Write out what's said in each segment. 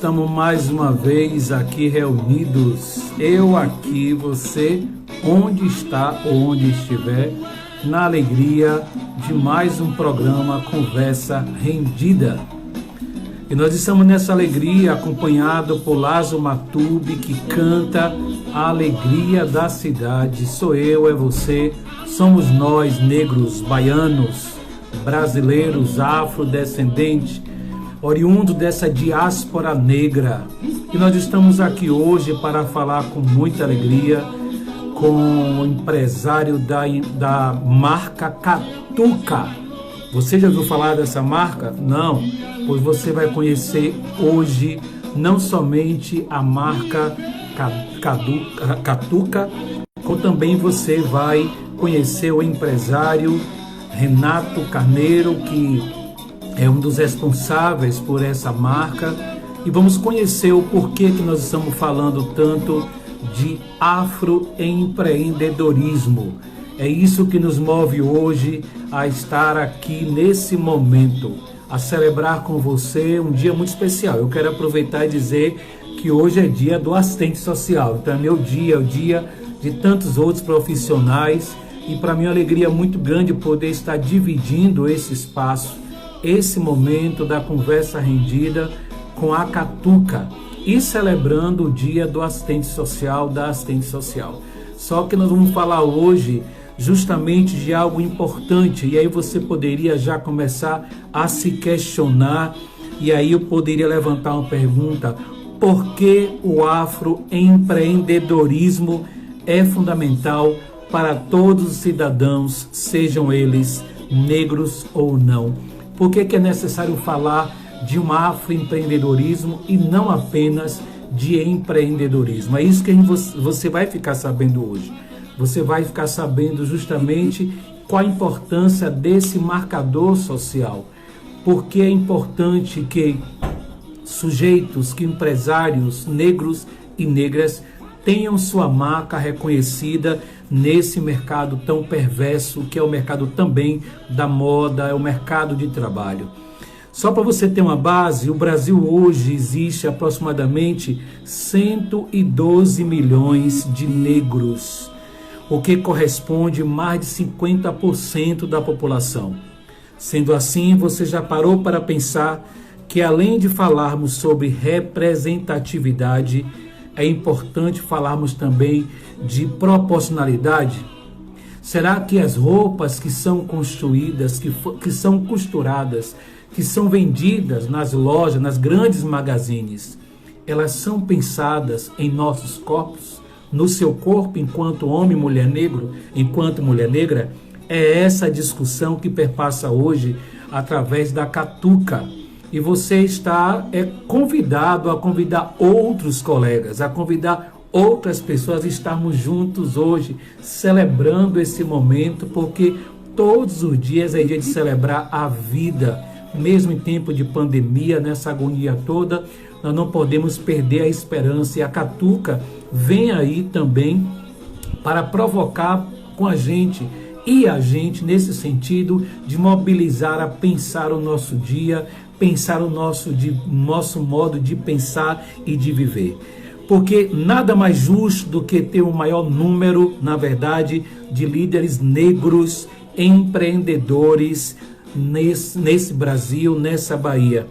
estamos mais uma vez aqui reunidos, eu aqui, você, onde está ou onde estiver, na alegria de mais um programa Conversa Rendida. E nós estamos nessa alegria acompanhado por Lázaro Matube, que canta a alegria da cidade. Sou eu, é você, somos nós, negros, baianos, brasileiros, afrodescendentes, oriundo dessa diáspora negra. E nós estamos aqui hoje para falar com muita alegria com o empresário da marca Catuca. Você já ouviu falar dessa marca? Não, pois você vai conhecer hoje não somente a marca Catuca, como também você vai conhecer o empresário Renato Carneiro, que é um dos responsáveis por essa marca, e vamos conhecer o porquê que nós estamos falando tanto de afroempreendedorismo. É isso que nos move hoje a estar aqui nesse momento, a celebrar com você um dia muito especial. Eu quero aproveitar e dizer que hoje é dia do assistente social, então é meu dia, é o dia de tantos outros profissionais, e para mim é uma alegria muito grande poder estar dividindo esse espaço, esse momento da conversa rendida com a Catuca e celebrando o dia do assistente social, da assistente social. Só que nós vamos falar hoje justamente de algo importante, e aí você poderia já começar a se questionar, e aí eu poderia levantar uma pergunta: por que o afroempreendedorismo é fundamental para todos os cidadãos, sejam eles negros ou não? Por que é necessário falar de um afroempreendedorismo e não apenas de empreendedorismo? É isso que você vai ficar sabendo hoje. Você vai ficar sabendo justamente qual a importância desse marcador social. Porque é importante que sujeitos, que empresários negros e negras tenham sua marca reconhecida nesse mercado tão perverso, que é o mercado também da moda, é o mercado de trabalho. Só para você ter uma base, o Brasil hoje existe aproximadamente 112 milhões de negros, o que corresponde a mais de 50% da população. Sendo assim, você já parou para pensar que, além de falarmos sobre representatividade, é importante falarmos também de proporcionalidade? Será que as roupas que são construídas, que são costuradas, que são vendidas nas lojas, nas grandes magazines, elas são pensadas em nossos corpos, no seu corpo enquanto homem, mulher negro, enquanto mulher negra? É essa a discussão que perpassa hoje através da Catuca. E você está convidado a convidar outros colegas, a convidar outras pessoas a estarmos juntos hoje, celebrando esse momento, porque todos os dias é dia de celebrar a vida. Mesmo em tempo de pandemia, nessa agonia toda, nós não podemos perder a esperança. E a Catuca vem aí também para provocar com a gente, e a gente nesse sentido de mobilizar a pensar o nosso dia, pensar o nosso modo de pensar e de viver. Porque nada mais justo do que ter um maior número, na verdade, de líderes negros, empreendedores nesse Brasil, nessa Bahia.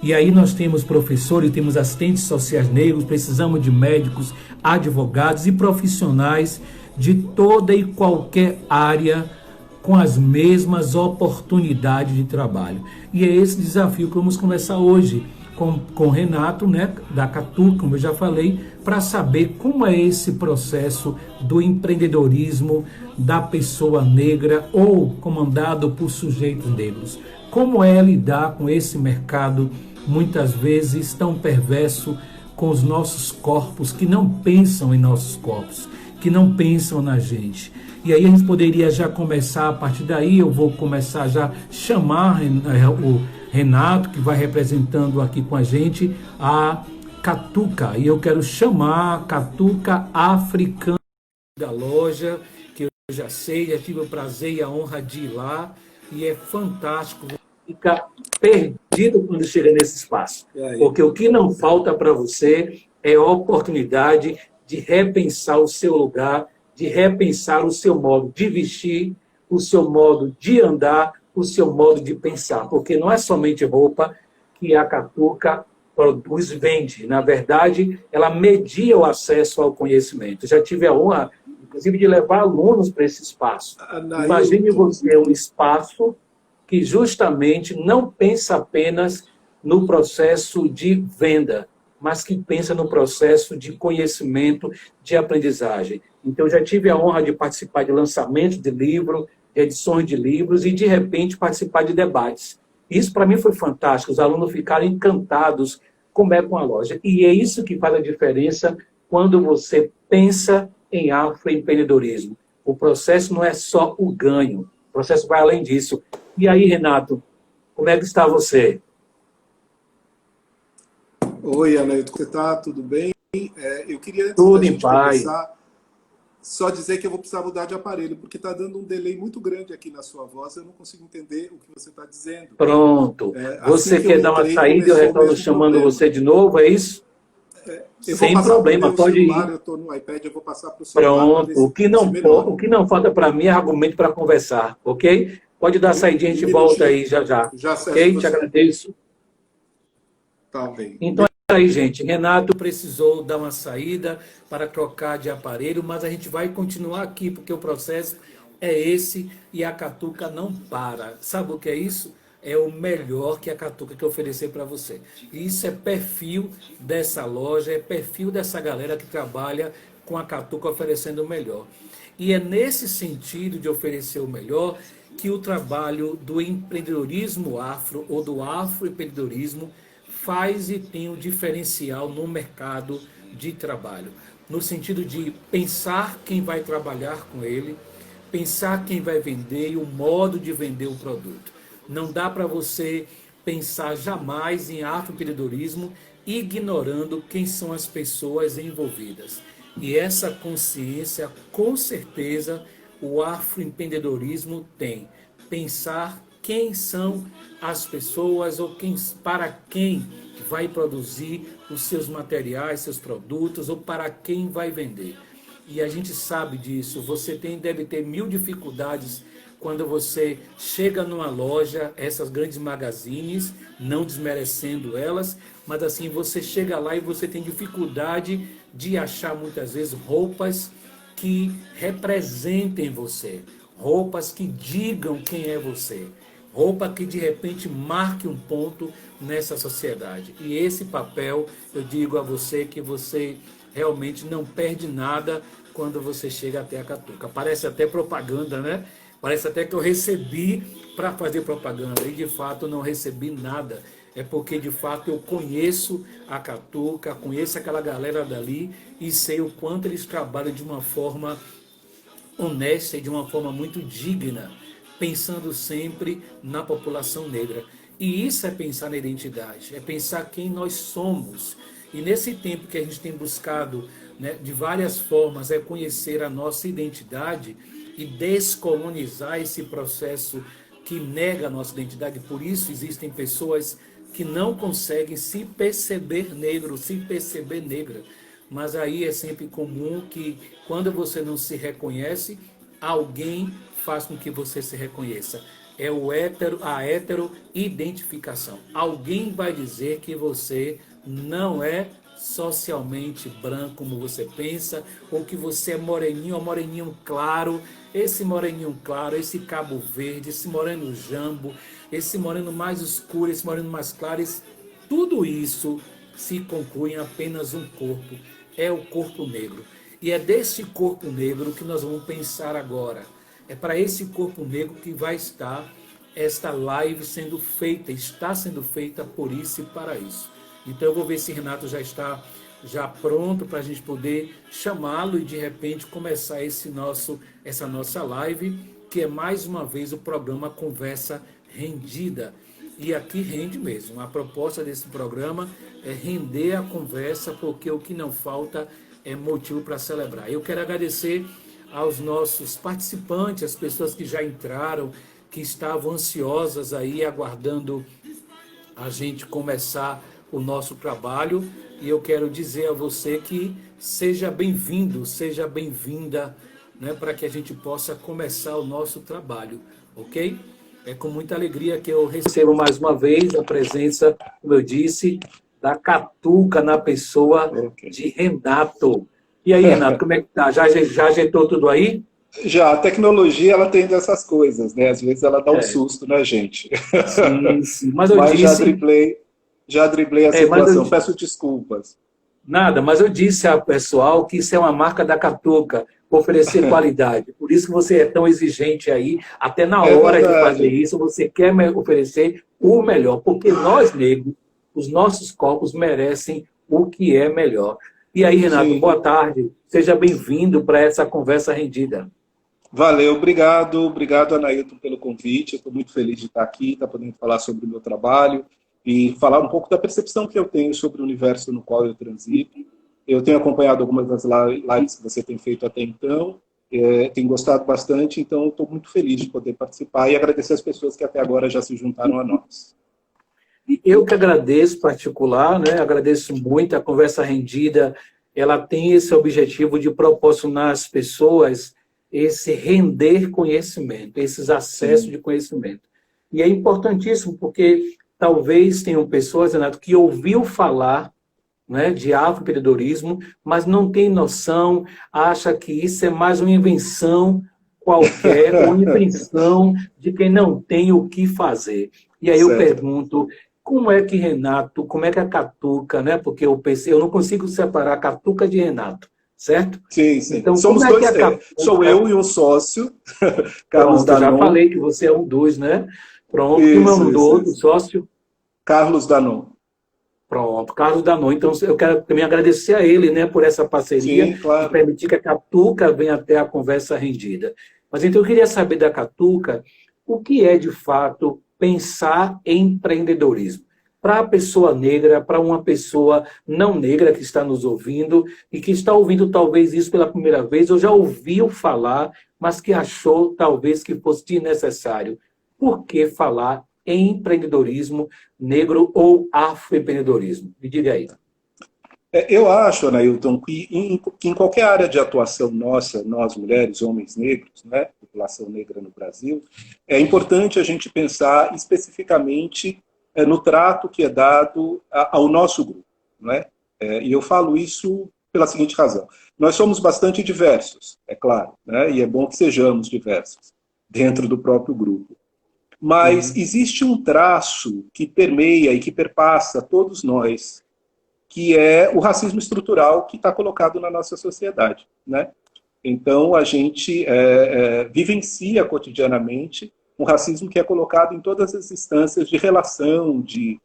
E aí nós temos professores, temos assistentes sociais negros, precisamos de médicos, advogados e profissionais de toda e qualquer área com as mesmas oportunidades de trabalho. E é esse desafio que vamos conversar hoje com o Renato, né, da Catuca, como eu já falei, para saber como é esse processo do empreendedorismo da pessoa negra ou comandado por sujeitos negros. Como é lidar com esse mercado, muitas vezes tão perverso, com os nossos corpos, que não pensam em nossos corpos, que não pensam na gente. E aí a gente poderia já começar, a partir daí eu vou começar já a chamar o Renato, que vai representando aqui com a gente a Catuca. E eu quero chamar a Catuca Africana da loja, que eu já sei, já tive o prazer e a honra de ir lá, e é fantástico fica perdido quando chega nesse espaço. Porque o que não falta para você é a oportunidade de repensar o seu lugar, de repensar o seu modo de vestir, o seu modo de andar, o seu modo de pensar. Porque não é somente roupa que a Catuca produz, vende. Na verdade, ela media o acesso ao conhecimento. Já tive a honra, inclusive, de levar alunos para esse espaço. Imagine você um espaço que justamente não pensa apenas no processo de venda, mas que pensa no processo de conhecimento, de aprendizagem. Então, eu já tive a honra de participar de lançamentos de livro, de edições de livros e, de repente, participar de debates. Isso, para mim, foi fantástico. Os alunos ficaram encantados como é com a loja. E é isso que faz a diferença quando você pensa em afroempreendedorismo. O processo não é só o ganho, o processo vai além disso. E aí, Renato, como é que está você? Oi, Anailton, você está? Tudo bem? Eu queria, antes Tudo da em gente paz. começar, só dizer que eu vou precisar mudar de aparelho, porque está dando um delay muito grande aqui na sua voz, eu não consigo entender o que você está dizendo. Pronto. Você Assim que quer eu dar uma entrei, saída e eu começou o retorno mesmo chamando problema. você de novo, é isso? Eu vou Sem passar para o problema, meu pode celular, ir. eu estou no iPad, eu vou passar para o celular para Pronto. ver se melhora. O que não falta para mim é argumento para conversar, ok? Pode dar saidinha, a gente Um volta minutinho, aí já já. já acesso Ok? Te você. agradeço. Tá bem. Então é aí, gente. Renato precisou dar uma saída para trocar de aparelho, mas a gente vai continuar aqui, porque o processo é esse e a Catuca não para. Sabe o que é isso? É o melhor que a Catuca quer oferecer para você. E isso é perfil dessa loja, é perfil dessa galera que trabalha com a Catuca oferecendo o melhor. E é nesse sentido de oferecer o melhor que o trabalho do empreendedorismo afro ou do afroempreendedorismo faz e tem um diferencial no mercado de trabalho. No sentido de pensar quem vai trabalhar com ele, pensar quem vai vender e o modo de vender o produto. Não dá para você pensar jamais em afroempreendedorismo ignorando quem são as pessoas envolvidas. E essa consciência, com certeza, o afroempreendedorismo tem. Pensar quem são as pessoas ou para quem vai produzir os seus materiais, seus produtos ou para quem vai vender. E a gente sabe disso. Você deve ter mil dificuldades quando você chega numa loja, essas grandes magazines, não desmerecendo elas, mas assim, você chega lá e você tem dificuldade de achar muitas vezes roupas que representem você, roupas que digam quem é você, roupa que de repente marque um ponto nessa sociedade. E esse papel, eu digo a você que você realmente não perde nada quando você chega até a Catuca. Parece até propaganda, né? Parece até que eu recebi para fazer propaganda. E de fato eu não recebi nada. É porque de fato eu conheço a Catuca, conheço aquela galera dali e sei o quanto eles trabalham de uma forma honesta e de uma forma muito digna, pensando sempre na população negra. E isso é pensar na identidade, é pensar quem nós somos. E nesse tempo que a gente tem buscado, né, de várias formas, é conhecer a nossa identidade e descolonizar esse processo que nega a nossa identidade. Por isso existem pessoas que não conseguem se perceber negro, se perceber negra. Mas aí é sempre comum que, quando você não se reconhece, alguém faz com que você se reconheça. É a heteroidentificação. Alguém vai dizer que você não é socialmente branco como você pensa, ou que você é moreninho ou moreninho claro. Esse moreninho claro, esse cabo verde, esse moreno jambo, esse moreno mais escuro, esse moreno mais claro, tudo isso se conclui em apenas um corpo. É o corpo negro. E é desse corpo negro que nós vamos pensar agora. É para esse corpo negro que vai estar esta live sendo feita, está sendo feita por isso e para isso. Então eu vou ver se Renato já está pronto para a gente poder chamá-lo e de repente começar essa nossa live, que é mais uma vez o programa Conversa Rendida. E aqui rende mesmo. A proposta desse programa é render a conversa, porque o que não falta é motivo para celebrar. Eu quero agradecer aos nossos participantes, as pessoas que já entraram, que estavam ansiosas aí, aguardando a gente começar o nosso trabalho. E eu quero dizer a você que seja bem-vindo, seja bem-vinda, né, para que a gente possa começar o nosso trabalho, ok? É com muita alegria que eu recebo mais uma vez a presença, como eu disse, da Catuca na pessoa de Renato. E aí, Renato, como é que tá? Já ajeitou tudo aí? Já, a tecnologia, ela tem dessas coisas, né? Às vezes ela dá um susto na gente. Sim, sim. Mas eu Mas disse, já driblei a mas situação. Peço desculpas. nada, mas eu disse ao pessoal que isso é uma marca da Catuca, oferecer qualidade. Por isso que você é tão exigente aí, até na É hora de fazer verdade. isso, você quer oferecer o melhor, porque nós, negros, os nossos corpos merecem o que é melhor. E aí, Renato, Sim. boa tarde. Seja bem-vindo para essa conversa rendida. Valeu, obrigado. Obrigado, Anailton, pelo convite. Eu estou muito feliz de estar aqui, estar podendo falar sobre o meu trabalho e falar um pouco da percepção que eu tenho sobre o universo no qual eu transito. Eu tenho acompanhado algumas das lives que você tem feito até então, tenho gostado bastante, então estou muito feliz de poder participar e agradecer as pessoas que até agora já se juntaram a nós. Eu que agradeço, particular, né? Agradeço muito a conversa rendida. Ela tem esse objetivo de proporcionar às pessoas esse render conhecimento, esses acessos Sim. de conhecimento. E é importantíssimo porque talvez tenham pessoas, Renato, que ouviu falar, né, de afroempreendedorismo, mas não tem noção, acha que isso é mais uma invenção qualquer, ou invenção de quem não tem o que fazer. E aí eu Certo. pergunto, como é que Renato, como é que a Catuca, né? Porque eu pensei, eu não consigo separar a Catuca de Renato, certo? Sim, sim. Então, como Somos é que dois, a sou eu Catuca... e um sócio, Carlos Pronto, eu já Danon. falei que você é um dos, né? Pronto, que é o Isso, nome do isso, outro isso. sócio? Carlos Danon. Pronto, Carlos Danon. Então, eu quero também agradecer a ele, né, por essa parceria Sim, e claro. permitir que a Catuca venha até a conversa rendida. Mas então eu queria saber da Catuca o que é, de fato, pensar em empreendedorismo. Para a pessoa negra, para uma pessoa não negra que está nos ouvindo e que está ouvindo talvez isso pela primeira vez, ou já ouviu falar, mas que achou talvez que fosse desnecessário. Por que falar em empreendedorismo negro ou afroempreendedorismo? Me diga aí. Eu acho, Anailton, que em qualquer área de atuação nossa, nós mulheres, homens negros, né, população negra no Brasil, é importante a gente pensar especificamente no trato que é dado ao nosso grupo. Né? E eu falo isso pela seguinte razão. Nós somos bastante diversos, é claro, né, e é bom que sejamos diversos dentro do próprio grupo. Mas Sim, existe um traço que permeia e que perpassa todos nós, que é o racismo estrutural que está colocado na nossa sociedade. Né? Então, a gente vivencia cotidianamente um racismo que é colocado em todas as instâncias de relação, de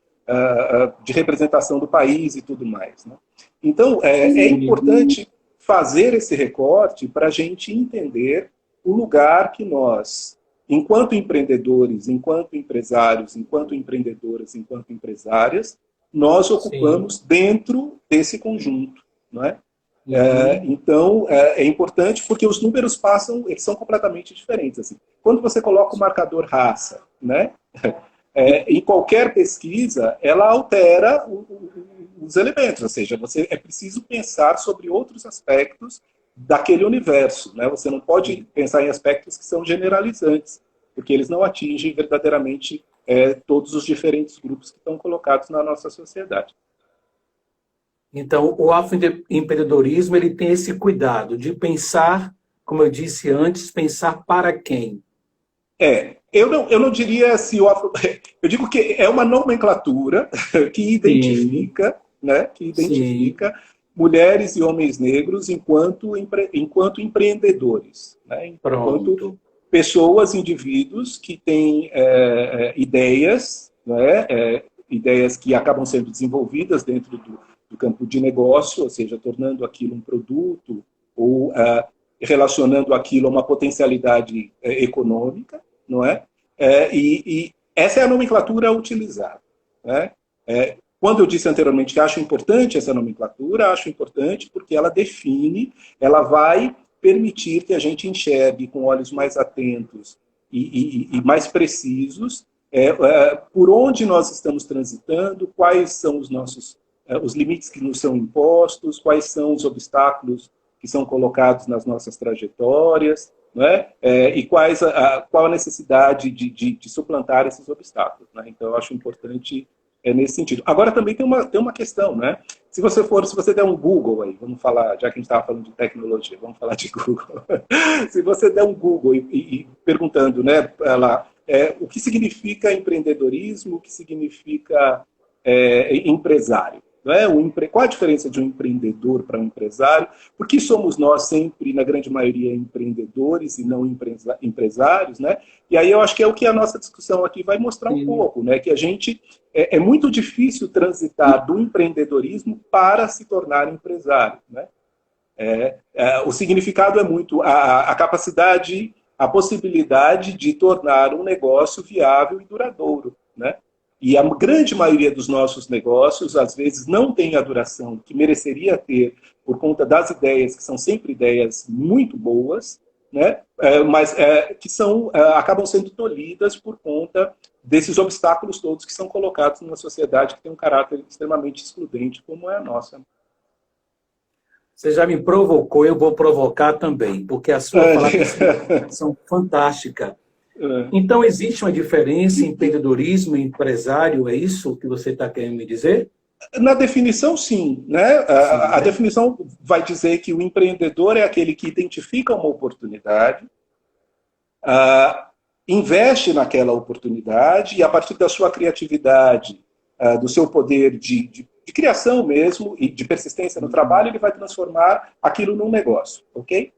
representação do país e tudo mais. Né? Então, é sim, importante fazer esse recorte para a gente entender o lugar que nós, enquanto empreendedores, enquanto empresários, enquanto empreendedoras, enquanto empresárias, nós sim. ocupamos dentro desse conjunto. Não é? Uhum. Então, é importante porque os números passam, eles são completamente diferentes. Assim. Quando você coloca o marcador raça, né, em qualquer pesquisa, ela altera os elementos, ou seja, é preciso pensar sobre outros aspectos daquele universo. Né? Você não pode pensar em aspectos que são generalizantes, porque eles não atingem verdadeiramente todos os diferentes grupos que estão colocados na nossa sociedade. Então, o afroempreendedorismo ele tem esse cuidado de pensar, como eu disse antes, pensar para quem? Eu não diria se o afro... Eu digo que é uma nomenclatura que Sim, identifica, né, sim, mulheres e homens negros enquanto empreendedores, né, enquanto pronto. pessoas, indivíduos que têm ideias, né, ideias que acabam sendo desenvolvidas dentro do campo de negócio, ou seja, tornando aquilo um produto ou relacionando aquilo a uma potencialidade econômica, não é? E essa é a nomenclatura utilizada. Né? Quando eu disse anteriormente que acho importante essa nomenclatura, acho importante porque ela define, ela vai permitir que a gente enxergue com olhos mais atentos e mais precisos por onde nós estamos transitando, quais são os nossos os limites que nos são impostos, quais são os obstáculos que são colocados nas nossas trajetórias, né? E qual a necessidade de suplantar esses obstáculos. Né? Então, eu acho importante nesse sentido. Agora, também tem uma questão, né? Se você der um Google aí, vamos falar, já que a gente estava falando de tecnologia, vamos falar de Google. Se você der um Google e perguntando, né, lá, o que significa empreendedorismo, o que significa empresário? Não é? Qual a diferença de um empreendedor para um empresário? Por que somos nós sempre, na grande maioria, empreendedores e não empresários? Né? E aí eu acho que é o que a nossa discussão aqui vai mostrar um pouco, né? Que a gente é muito difícil transitar do empreendedorismo para se tornar empresário. Né? O significado é muito a capacidade, a possibilidade de tornar um negócio viável e duradouro. Né? E a grande maioria dos nossos negócios, às vezes, não tem a duração que mereceria ter por conta das ideias, que são sempre ideias muito boas, né? Mas que acabam sendo tolhidas por conta desses obstáculos todos que são colocados numa sociedade que tem um caráter extremamente excludente, como é a nossa. Você já me provocou, eu vou provocar também, porque a sua fala são fantástica. Então, existe uma diferença em empreendedorismo e empresário? É isso que você está querendo me dizer? Na definição, sim. Né? A definição vai dizer que o empreendedor é aquele que identifica uma oportunidade, investe naquela oportunidade e, a partir da sua criatividade, do seu poder de criação mesmo e de persistência no trabalho, ele vai transformar aquilo num negócio. Ok?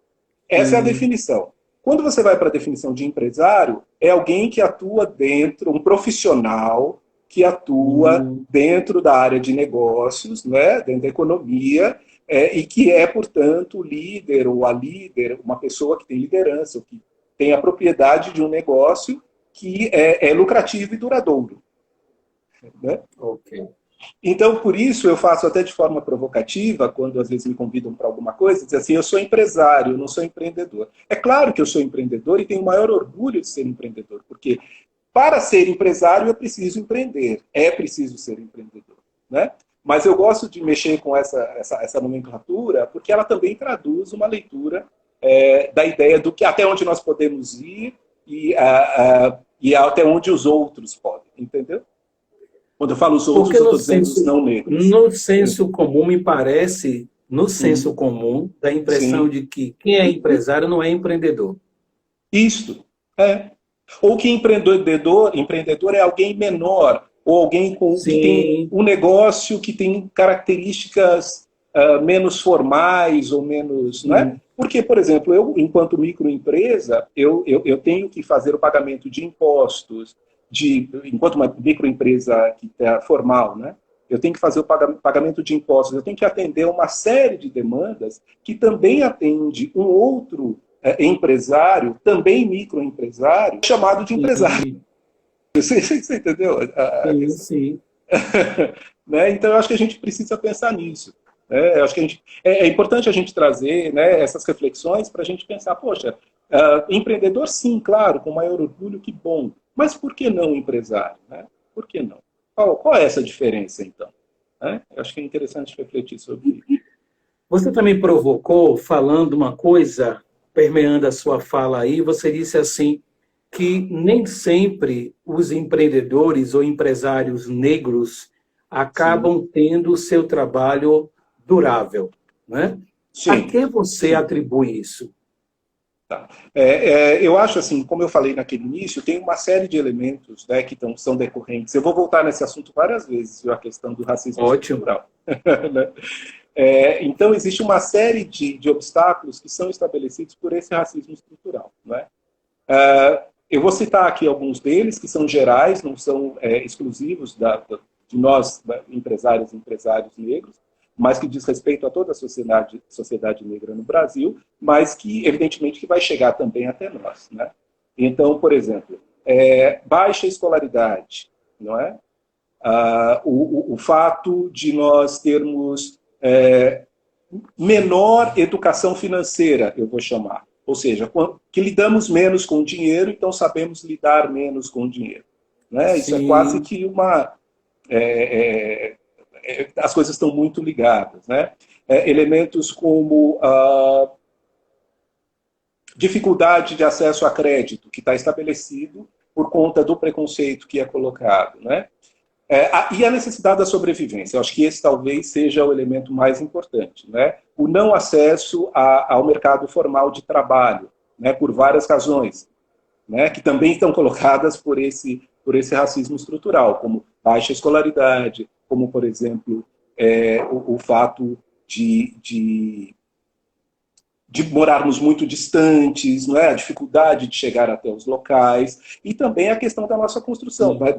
Essa é a definição. Quando você vai para a definição de empresário, é alguém que atua dentro, um profissional que atua dentro da área de negócios, né, dentro da economia, e que é, portanto, o líder ou a líder, uma pessoa que tem liderança, ou que tem a propriedade de um negócio que é lucrativo e duradouro. Né? Ok. Então, por isso, eu faço até de forma provocativa, quando às vezes me convidam para alguma coisa, dizer assim, eu sou empresário, eu não sou empreendedor. É claro que eu sou empreendedor e tenho o maior orgulho de ser empreendedor, porque para ser empresário eu preciso empreender, é preciso ser empreendedor. Né? Mas eu gosto de mexer com essa nomenclatura, porque ela também traduz uma leitura da ideia do que até onde nós podemos ir e até onde os outros podem, entendeu? Quando eu falo os outros, eu estou dizendo os não negros. No senso comum, me parece, no senso comum, dá a impressão de que quem é empresário não é empreendedor. Isso. Ou que empreendedor é alguém menor, ou alguém que tem um negócio que tem características menos formais ou menos... Né? Porque, por exemplo, eu, enquanto microempresa, eu tenho que fazer o pagamento de impostos, enquanto uma microempresa que é formal, né? Eu tenho que fazer o pagamento de impostos, eu tenho que atender uma série de demandas que também atende um outro empresário, também microempresário, chamado de empresário. Você entendeu? Sim. Né? Então, eu acho que a gente precisa pensar nisso. Eu acho que é importante a gente trazer, né, essas reflexões para a gente pensar, poxa, empreendedor sim, claro, com maior orgulho, que bom. Mas por que não empresário? Né? Por que não? Qual é essa diferença, então? Eu acho que é interessante refletir sobre isso. Você também provocou, falando uma coisa, permeando a sua fala aí, você disse assim, que nem sempre os empreendedores ou empresários negros acabam tendo o seu trabalho durável. Né? Sim. A que você atribui isso? Tá. Eu acho assim, como eu falei naquele início, tem uma série de elementos, né, que são decorrentes. Eu vou voltar nesse assunto várias vezes, a questão do racismo estrutural. Então, existe uma série de obstáculos que são estabelecidos por esse racismo estrutural. Né? Eu vou citar aqui alguns deles, que são gerais, não são exclusivos de nós, empresários e empresários negros, mas que diz respeito a toda a sociedade negra no Brasil, mas que, evidentemente, que vai chegar também até nós. Né? Então, por exemplo, baixa escolaridade, não é? O fato de nós termos menor educação financeira, eu vou chamar. Ou seja, que lidamos menos com o dinheiro, então sabemos lidar menos com o dinheiro. Né? Isso é quase que uma... as coisas estão muito ligadas. Né? Elementos como a dificuldade de acesso a crédito, que está estabelecido por conta do preconceito que é colocado. Né? E a necessidade da sobrevivência. Eu acho que esse talvez seja o elemento mais importante. Né? O não acesso ao mercado formal de trabalho, né? Por várias razões, né? Que também estão colocadas por esse racismo estrutural, como baixa escolaridade, como, por exemplo, o fato de morarmos muito distantes, não é? A dificuldade de chegar até os locais, e também a questão da nossa construção, né?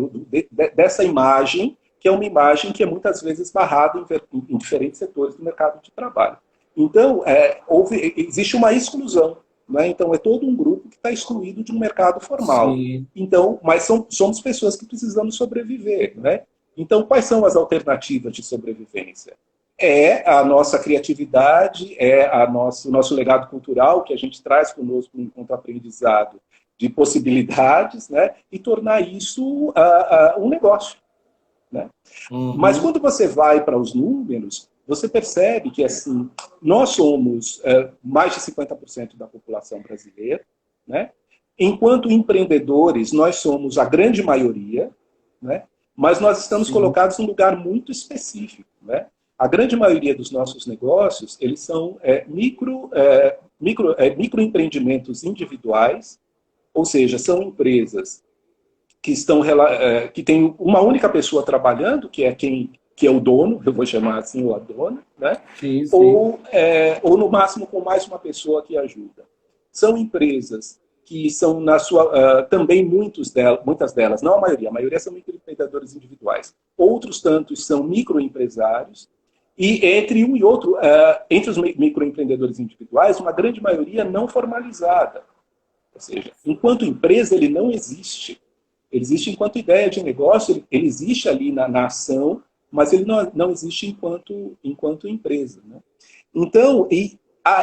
Dessa imagem, que é uma imagem que é muitas vezes barrada em diferentes setores do mercado de trabalho. Então, existe uma exclusão, né? Então, é todo um grupo que está excluído de um mercado formal. Sim. Então, mas somos pessoas que precisamos sobreviver. Né? Então, quais são as alternativas de sobrevivência? É a nossa criatividade, o nosso legado cultural que a gente traz conosco enquanto aprendizado de possibilidades, né? E tornar isso um negócio. Né? Uhum. Mas quando você vai para os números, você percebe que assim, nós somos mais de 50% da população brasileira, né? Enquanto empreendedores, nós somos a grande maioria, né? Mas nós estamos colocados num lugar muito específico. Né? A grande maioria dos nossos negócios, eles são microempreendimentos individuais, ou seja, são empresas que tem uma única pessoa trabalhando, que é o dono, eu vou chamar assim, ou a dona, né? Sim, sim. Ou no máximo com mais uma pessoa que ajuda. São empresas que são também muitas delas, não a maioria são microempreendedores individuais. Outros tantos são microempresários, e entre um e outro, entre os microempreendedores individuais, uma grande maioria não formalizada. Ou seja, enquanto empresa, ele não existe. Ele existe enquanto ideia de negócio, ele existe ali na ação, mas ele não existe enquanto empresa. Né? Então,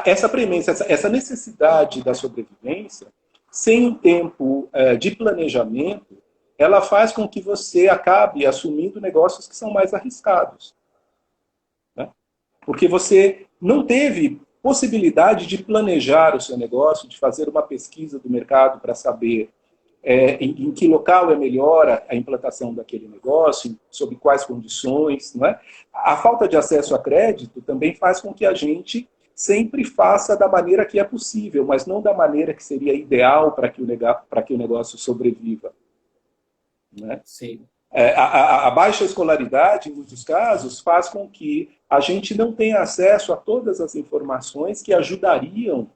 essa premissa, essa necessidade da sobrevivência, sem um tempo de planejamento, ela faz com que você acabe assumindo negócios que são mais arriscados. Né? Porque você não teve possibilidade de planejar o seu negócio, de fazer uma pesquisa do mercado para saber em que local é melhor a implantação daquele negócio, sob quais condições. Não é? A falta de acesso a crédito também faz com que a gente sempre faça da maneira que é possível, mas não da maneira que seria ideal para que o negócio sobreviva. Né? Sim. A baixa escolaridade, em muitos casos, faz com que a gente não tenha acesso a todas as informações que ajudariam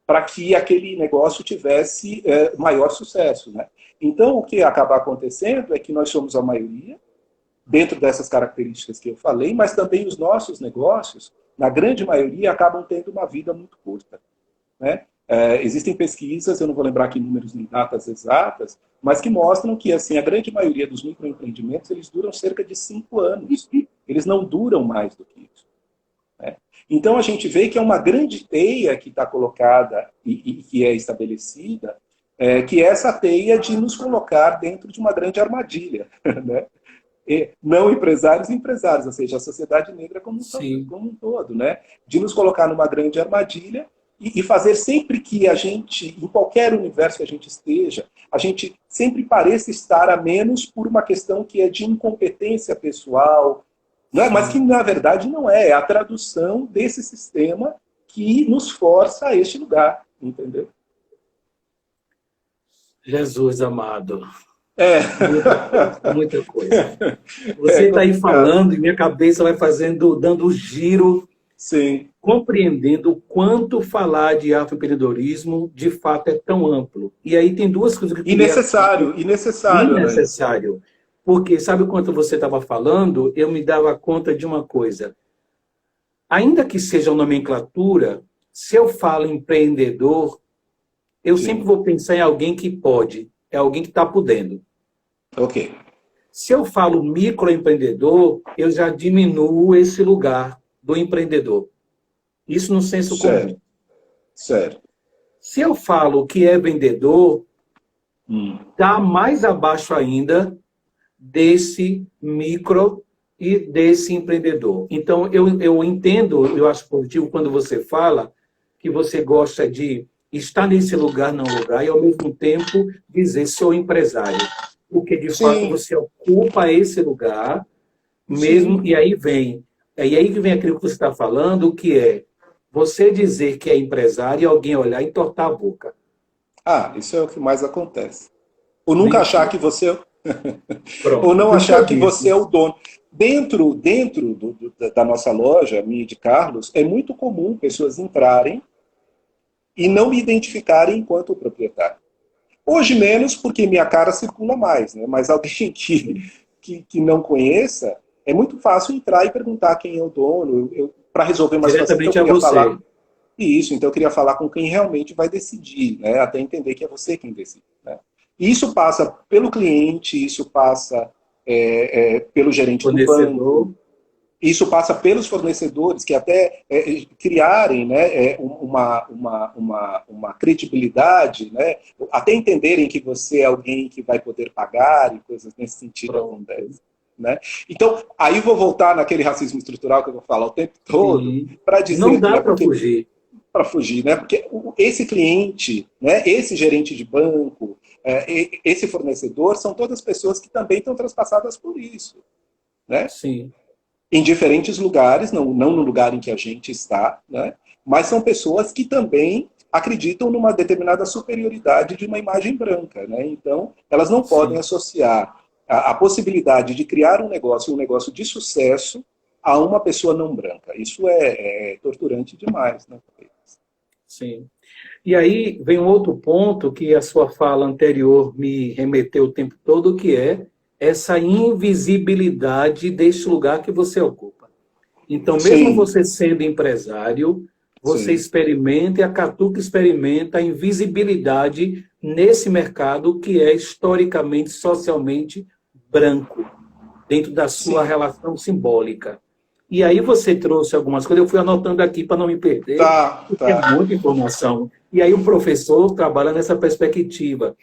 para que aquele negócio tivesse maior sucesso. Né? Então, o que acaba acontecendo é que nós somos a maioria, dentro dessas características que eu falei, mas também os nossos negócios, na grande maioria, acabam tendo uma vida muito curta. Né? Existem pesquisas, eu não vou lembrar aqui números nem datas exatas, mas que mostram que assim, a grande maioria dos microempreendimentos eles duram cerca de 5 anos. Eles não duram mais do que isso. Né? Então, a gente vê que é uma grande teia que está colocada e que é estabelecida, que é essa teia de nos colocar dentro de uma grande armadilha. Né? Não empresários e empresários, ou seja, a sociedade negra como um todo. Né? De nos colocar numa grande armadilha e fazer sempre que a gente, em qualquer universo que a gente esteja, a gente sempre pareça estar a menos por uma questão que é de incompetência pessoal, não é? Mas que, na verdade, não é. É a tradução desse sistema que nos força a este lugar, entendeu? Jesus amado. Muita coisa. Você está aí falando e minha cabeça vai dando giro, sim, compreendendo o quanto falar de afroempreendedorismo de fato é tão amplo. E aí tem duas coisas que eu Innecessário. Porque, sabe quando você estava falando, eu me dava conta de uma coisa. Ainda que seja uma nomenclatura, se eu falo empreendedor, eu sempre vou pensar em alguém que pode, é alguém que está podendo. Ok. Se eu falo microempreendedor, eu já diminuo esse lugar do empreendedor. Isso no senso comum. Certo. Se eu falo que é vendedor, Hum. está mais abaixo ainda desse micro e desse empreendedor. Então, eu entendo, eu acho positivo quando você fala que você gosta de estar nesse lugar, não lugar, e ao mesmo tempo dizer sou empresário. Porque, de fato, Sim, você ocupa esse lugar mesmo, sim. e aí que vem aquilo que você está falando, que é você dizer que é empresário e alguém olhar e entortar a boca. Ah, isso é o que mais acontece. Ou nunca achar Mentira. que você. Ou Pronto, não por isso que achar eu que você disse. é o dono. Dentro da nossa loja, minha e de Carlos, é muito comum pessoas entrarem e não me identificarem enquanto proprietário. Hoje menos, porque minha cara circula mais, né? Mas alguém que não conheça, é muito fácil entrar e perguntar quem é o dono. Para resolver uma situação, então eu Diretamente a queria você. falar. E isso, então eu queria falar com quem realmente vai decidir, né? Até entender que é você quem decide. Né? E isso passa pelo cliente, isso passa pelo gerente do Fornecedor. banco, isso passa pelos fornecedores que até criarem, né, uma credibilidade, né, até entenderem que você é alguém que vai poder pagar e coisas nesse sentido Pronto. acontecem. Né? Então, aí vou voltar naquele racismo estrutural que eu vou falar o tempo todo, Sim. para Não dizer, dá né, para porque fugir. para fugir, né? Porque esse cliente, né, esse gerente de banco, esse fornecedor, são todas pessoas que também estão transpassadas por isso, né? Sim. Em diferentes lugares, não no lugar em que a gente está, né? Mas são pessoas que também acreditam numa determinada superioridade de uma imagem branca, né? Então, elas não podem Sim. associar a possibilidade de criar um negócio de sucesso, a uma pessoa não branca. Isso é torturante demais, né? Sim. E aí vem um outro ponto que a sua fala anterior me remeteu o tempo todo, que é essa invisibilidade deste lugar que você ocupa. Então, mesmo Sim, você sendo empresário, você sim, experimenta e a Catuca experimenta a invisibilidade nesse mercado que é historicamente, socialmente branco, dentro da sua sim. relação simbólica. E aí você trouxe algumas coisas, eu fui anotando aqui para não me perder, Tá, porque é tá. muita informação. E aí o professor trabalha nessa perspectiva.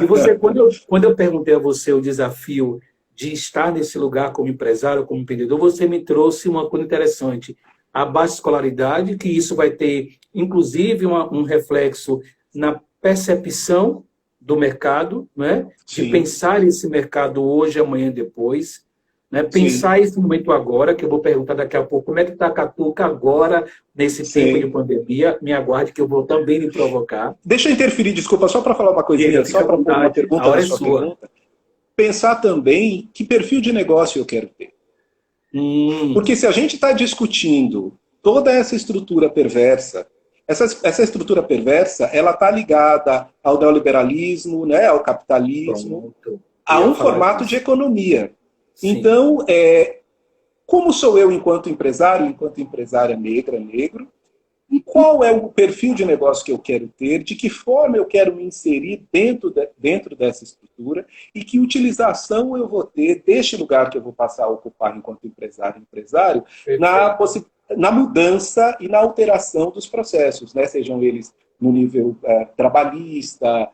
E você, quando eu perguntei a você o desafio de estar nesse lugar como empresário, como empreendedor, você me trouxe uma coisa interessante. A baixa escolaridade, que isso vai ter, inclusive, um reflexo na percepção do mercado, né? De Sim, pensar esse mercado hoje, amanhã, depois. Né? sim, Pensar esse momento agora, que eu vou perguntar daqui a pouco, como é que está a Catuca agora, nesse tempo de sim. pandemia? Me aguarde que eu vou também lhe provocar. Deixa eu interferir, desculpa, só para falar uma Diga, coisinha, fica só à para pôr uma vontade, a pergunta na hora é sua sua. pergunta. Pensar também que perfil de negócio eu quero ter. Hum, Porque se a gente está discutindo toda essa estrutura perversa, essa estrutura perversa, ela está ligada ao neoliberalismo, né, ao capitalismo, pronto. Eu a ia um falar formato de disso. economia. Sim, Então, como sou eu enquanto empresário, enquanto empresária negra, negro, e qual é o perfil de negócio que eu quero ter, de que forma eu quero me inserir dentro dessa estrutura e que utilização eu vou ter deste lugar que eu vou passar a ocupar enquanto empresário, na, perfeito. na mudança e na alteração dos processos, né? Sejam eles no nível trabalhista,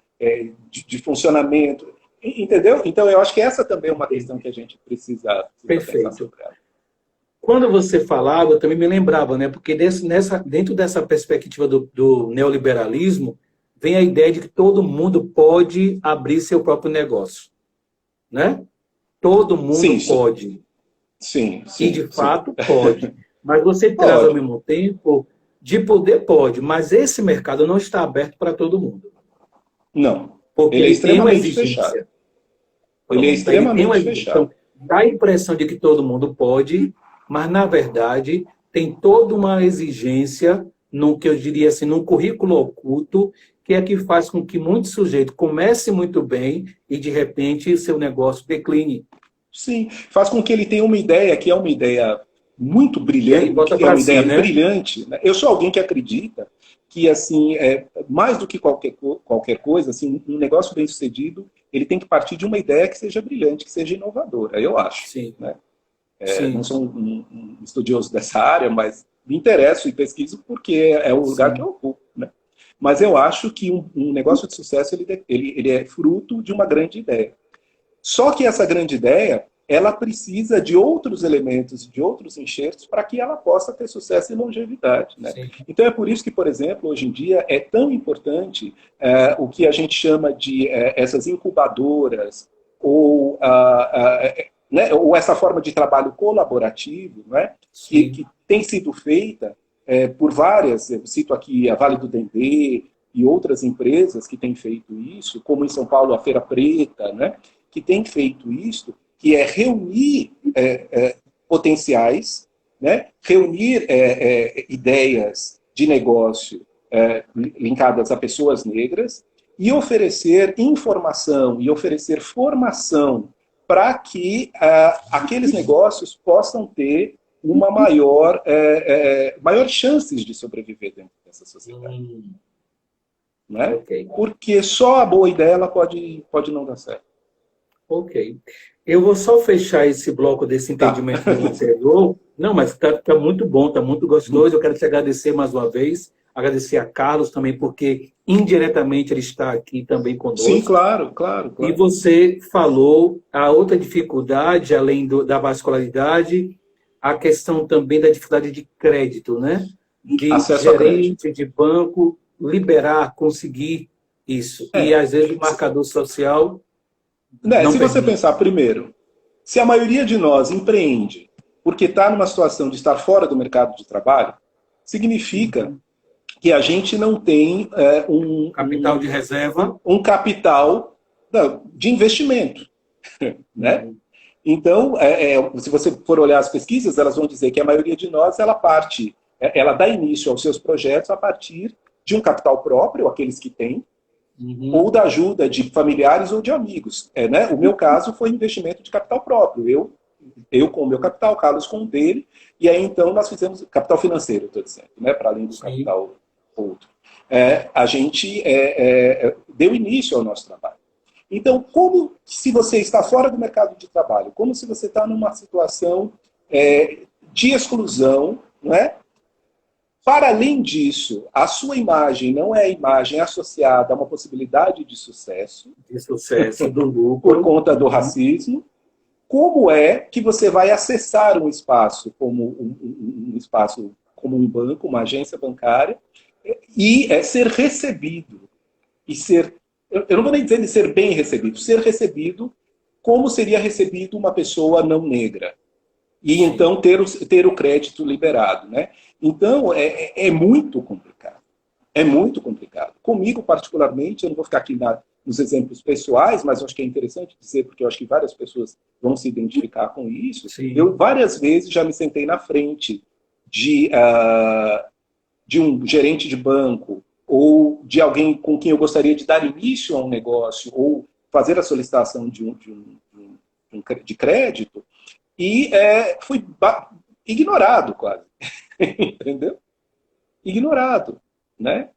de funcionamento, entendeu? Então eu acho que essa também é uma questão Entendi. que a gente precisa pensar Perfeito. sobre ela. Quando você falava, eu também me lembrava, né? Porque dentro dessa perspectiva do neoliberalismo, vem a ideia de que todo mundo pode abrir seu próprio negócio, né? Todo mundo Sim, pode. sim, E, sim, de sim. fato, pode. Mas você traz, ao Pode. mesmo tempo, de poder, pode. Mas esse mercado não está aberto para todo mundo. Não. Porque Ele é ele tem uma extremamente fechado. exigência. Ele é Pronto. Ele tem uma extremamente exigência. fechado. Então, dá a impressão de que todo mundo pode, mas, na verdade, tem toda uma exigência, no que eu diria assim, num currículo oculto, que é que faz com que muito sujeito comece muito bem e, de repente, seu negócio decline. Sim. Faz com que ele tenha uma ideia que é uma ideia muito E aí brilhante, volta que é para uma ideia si, né? brilhante. Né? Eu sou alguém que acredita que, assim, mais do que qualquer coisa, assim, um negócio bem sucedido, ele tem que partir de uma ideia que seja brilhante, que seja inovadora, eu acho. Sim, Né? Não sim, sou um estudioso dessa área, mas me interesso e pesquiso porque é o lugar que eu sim. ocupo. Né? Mas eu acho que um negócio de sucesso ele é fruto de uma grande ideia. Só que essa grande ideia, ela precisa de outros elementos, de outros enxertos, para que ela possa ter sucesso e longevidade. Né? Então é por isso que, por exemplo, hoje em dia é tão importante o que a gente chama de essas incubadoras, ou, né, ou essa forma de trabalho colaborativo, né, que tem sido feita por várias, eu cito aqui a Vale do Dendê e outras empresas que têm feito isso, como em São Paulo a Feira Preta, né, que tem feito isso, que é reunir potenciais, né, reunir ideias de negócio linkadas a pessoas negras e oferecer informação e oferecer formação para que aqueles negócios possam ter uma maior chances de sobreviver dentro dessa sociedade. Né? Okay. Porque só a boa ideia ela pode não dar certo. Ok. Eu vou só fechar esse bloco desse entendimento que você deu. Não, mas está muito bom, está muito gostoso. Eu quero te agradecer mais uma vez. Agradecer a Carlos também, porque indiretamente ele está aqui também conosco. Sim, claro. E você falou a outra dificuldade, além da vascularidade, a questão também da dificuldade de crédito, né? De acesso gerente de banco liberar, conseguir isso. E às vezes o marcador social... Se você pensar, primeiro, se a maioria de nós empreende porque está numa situação de estar fora do mercado de trabalho, significa que a gente não tem um capital de reserva, um capital de investimento, né? Então, se você for olhar as pesquisas, elas vão dizer que a maioria de nós ela dá início aos seus projetos a partir de um capital próprio, aqueles que têm, ou da ajuda de familiares ou de amigos. Né? O meu caso foi investimento de capital próprio. Eu com o meu capital, Carlos com o dele, e aí então nós fizemos capital financeiro, estou dizendo, né? Para além do capital outro. A gente deu início ao nosso trabalho. Então, como se você está fora do mercado de trabalho, como se você está numa situação de exclusão, né? Para além disso, a sua imagem não é a imagem associada a uma possibilidade de sucesso. De sucesso, do lucro. Por conta do racismo. Como é que você vai acessar um espaço como um espaço como um banco, uma agência bancária, e ser recebido? E ser, eu não vou nem dizer de ser bem recebido, ser recebido como seria recebido uma pessoa não negra. E então ter o crédito liberado, né? Então, é muito complicado. É muito complicado. Comigo, particularmente, eu não vou ficar aqui nos exemplos pessoais, mas eu acho que é interessante dizer, porque eu acho que várias pessoas vão se identificar com isso. Sim. Eu, várias vezes, já me sentei na frente de um gerente de banco ou de alguém com quem eu gostaria de dar início a um negócio ou fazer a solicitação de crédito e fui ignorado quase. Entendeu? Ignorado, né?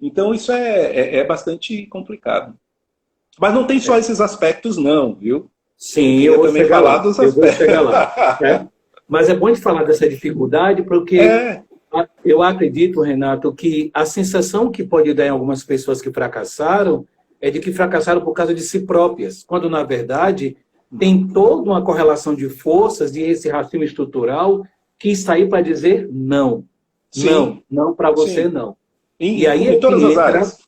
Então isso é bastante complicado. Mas não tem só esses aspectos não, viu? Sim, eu vou também falar dos aspectos. Eu vou chegar lá. Mas é bom de falar dessa dificuldade, porque eu acredito, Renato, que a sensação que pode dar em algumas pessoas que fracassaram é de que fracassaram por causa de si próprias, quando na verdade tem toda uma correlação de forças e esse racismo estrutural que está aí para dizer não. Sim. Não para você, não. E aí em todas as áreas.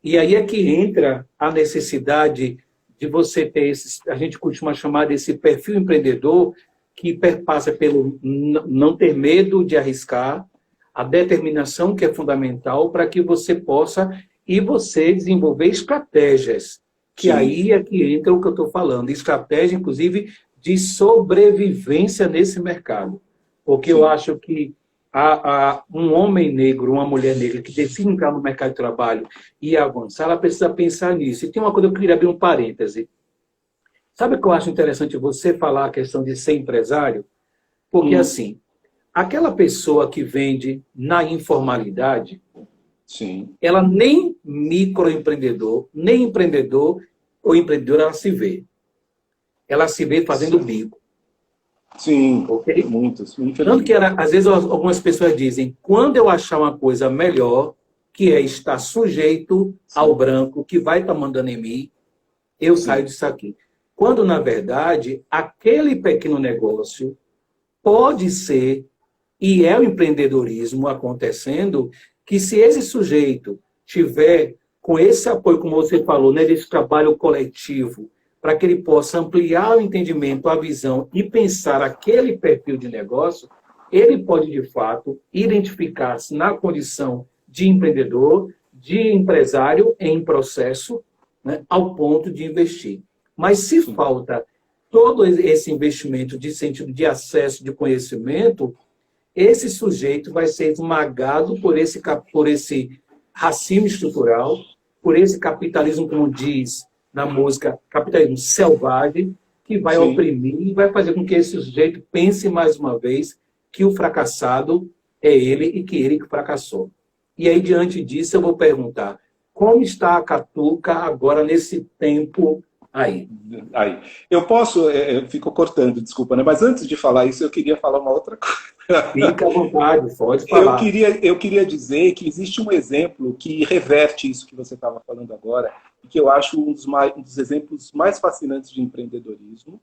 E aí é que entra a necessidade de você ter a gente costuma chamar desse perfil empreendedor que perpassa pelo não ter medo de arriscar, a determinação que é fundamental para que você possa desenvolver estratégias, que aí é que entra o que eu estou falando, estratégia, inclusive, de sobrevivência nesse mercado. Porque eu acho que um homem negro, uma mulher negra que decide entrar no mercado de trabalho e avançar, ela precisa pensar nisso. E tem uma coisa que eu queria abrir um parêntese. Sabe o que eu acho interessante você falar a questão de ser empresário? Porque, assim, aquela pessoa que vende na informalidade, ela nem microempreendedor, nem empreendedor ou empreendedora, ela se vê. Ela se vê fazendo bico. Sim, okay? Muitos. Tanto que, às vezes, algumas pessoas dizem, quando eu achar uma coisa melhor, que é estar sujeito ao branco que vai estar mandando em mim, eu saio disso aqui. Quando, na verdade, aquele pequeno negócio pode ser, e é o empreendedorismo acontecendo, que se esse sujeito tiver com esse apoio, como você falou, né, desse trabalho coletivo, para que ele possa ampliar o entendimento, a visão e pensar aquele perfil de negócio, ele pode, de fato, identificar-se na condição de empreendedor, de empresário em processo, né, ao ponto de investir. Mas se falta todo esse investimento de sentido de acesso, de conhecimento, esse sujeito vai ser esmagado por esse racismo estrutural, por esse capitalismo, como diz na música, capitalismo selvagem, que vai oprimir e vai fazer com que esse sujeito pense mais uma vez que o fracassado é ele e que ele que fracassou. E aí, diante disso, eu vou perguntar, como está a Catuca agora nesse tempo aí? Eu posso, eu fico cortando, desculpa, né? Mas antes de falar isso, eu queria falar uma outra coisa. Fica à vontade, pode falar. Eu queria dizer que existe um exemplo que reverte isso que você estava falando agora, e que eu acho um dos exemplos mais fascinantes de empreendedorismo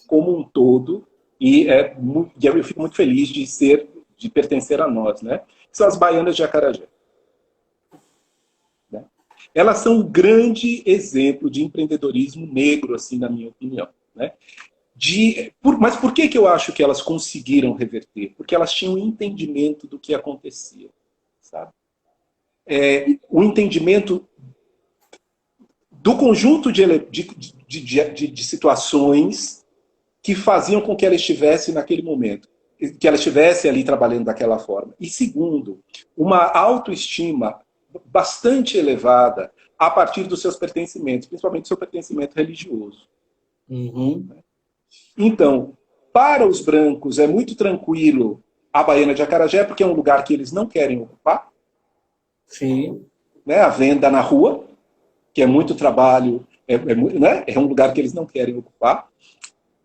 como um todo, e eu fico muito feliz de pertencer a nós, né? São as baianas de Acarajé. Elas são um grande exemplo de empreendedorismo negro, assim, na minha opinião, né? Mas por que eu acho que elas conseguiram reverter? Porque elas tinham um entendimento do que acontecia, sabe? O entendimento do conjunto de situações que faziam com que ela estivesse naquele momento, que ela estivesse ali trabalhando daquela forma. E segundo, uma autoestima bastante elevada a partir dos seus pertencimentos, principalmente do seu pertencimento religioso. Uhum. Então, para os brancos é muito tranquilo a Baiana de Acarajé, porque é um lugar que eles não querem ocupar. Sim. Né? A venda na rua, que é muito trabalho, né? É um lugar que eles não querem ocupar.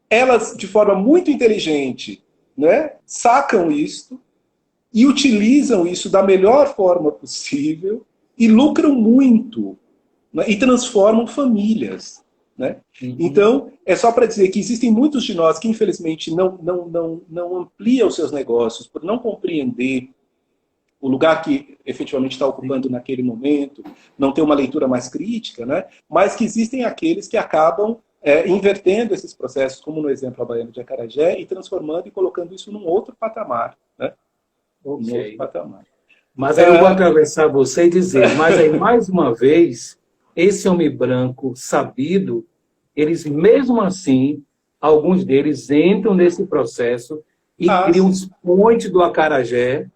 Elas, de forma muito inteligente, né? Sacam isto e utilizam isso da melhor forma possível e lucram muito, né? E transformam famílias. Né? Uhum. Então, é só para dizer que existem muitos de nós que, infelizmente, não ampliam os seus negócios por não compreender o lugar que efetivamente está ocupando naquele momento, não ter uma leitura mais crítica, né? Mas que existem aqueles que acabam invertendo esses processos, como no exemplo a Baiana de Acarajé, e transformando e colocando isso num outro patamar. Né? Okay. Num outro patamar. Mas aí eu vou atravessar você e dizer, mas aí, mais uma vez, esse homem branco sabido, eles, mesmo assim, alguns deles entram nesse processo e criam os pontes do Acarajé,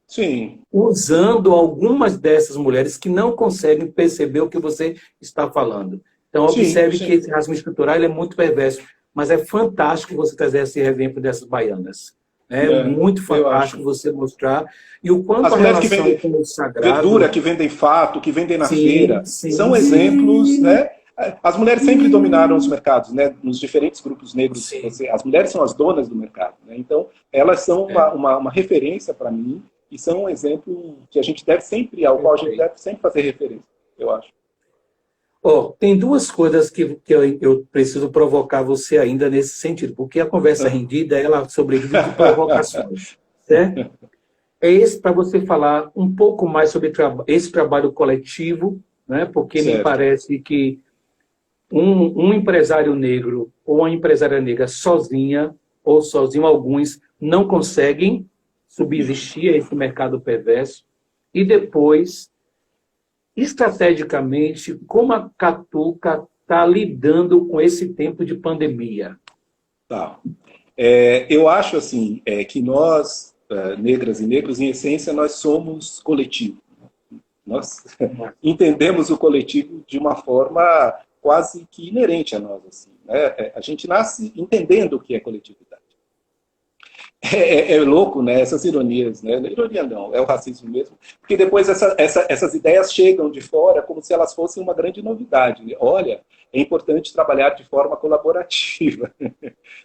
sim, usando algumas dessas mulheres que não conseguem perceber o que você está falando. Então, observe que esse racismo estrutural ele é muito perverso, mas é fantástico você trazer esse exemplo dessas baianas. É muito fantástico você mostrar. E o quanto as a mulheres relação que vendem com o sagrado... verdura, que vendem fato, que vendem na feira, são exemplos, né? As mulheres sempre dominaram os mercados, né? Nos diferentes grupos negros. As mulheres são as donas do mercado. Né? Então, elas são uma referência para mim e são um exemplo que a gente deve sempre, ao qual a gente deve sempre fazer referência, eu acho. Tem duas coisas que eu preciso provocar você ainda nesse sentido, porque a conversa rendida, ela sobrevive de provocações, certo? É esse para você falar um pouco mais sobre esse trabalho coletivo, né? Porque me parece que um empresário negro ou uma empresária negra sozinha, ou sozinho, alguns não conseguem subsistir a esse mercado perverso. E depois, estrategicamente, como a Catuca está lidando com esse tempo de pandemia? Tá. Eu acho assim, que nós, negras e negros, em essência, nós somos coletivo. Nós entendemos o coletivo de uma forma quase que inerente a nós. Assim, né? A gente nasce entendendo o que é coletividade. É louco, né? Essas ironias. Né? Ironia não, é o racismo mesmo. Porque depois essas ideias chegam de fora como se elas fossem uma grande novidade. Olha, é importante trabalhar de forma colaborativa.